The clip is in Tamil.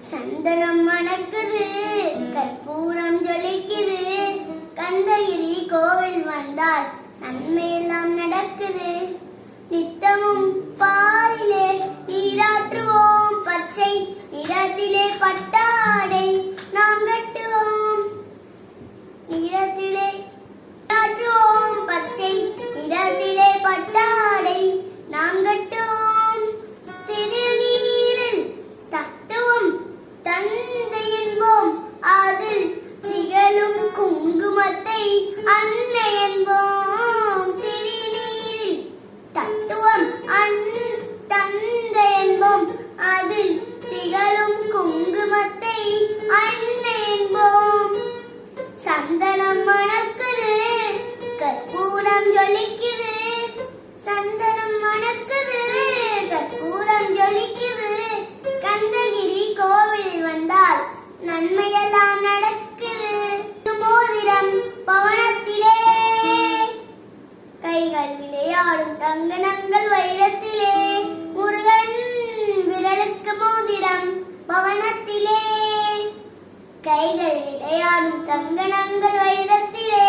சந்தனம் மணக்குது, கற்பூரம் ஜொலிக்குது, கந்தகிரி கோவில் வந்தால் நன்மையெல்லாம் நடக்குது. நித்தமும் பாலிலே நீராற்றுவோம், பச்சை நிறத்திலே பட்டாடை நாம் கட்டுவோம். நிறத்திலே நீராற்றுவோம், பச்சை நிறத்திலே பட்டாடை நாம் கட்டுவோம். திருநீரில் தத்துவம் தந்தை என்போம், அதில் திகழும் குங்குமத்தை அன்னை என்போம். திருநீரில் தத்துவம் தந்தை என்போம், அதில் திகழும் குங்குமத்தை அன்னை என்போம். சந்தனம் மணக்குது, கற்பூரம் ஜொலிக்குது, சந்தனம் மணக்குது, கற்பூரம் ஜொலிக்குது, கந்தகிரி கோவில் வந்தால் நன்மையெல்லாம் நடக்குது. மோதிரம் பவனத்திலே, கைகள் விளையாடும் தங்கனங்கள் வைரத்திலே, முருகன் விரலுக்கு மோதிரம் பவனத்திலே, கைகள் விளையாடும் தங்கனங்கள் வைரத்திலே,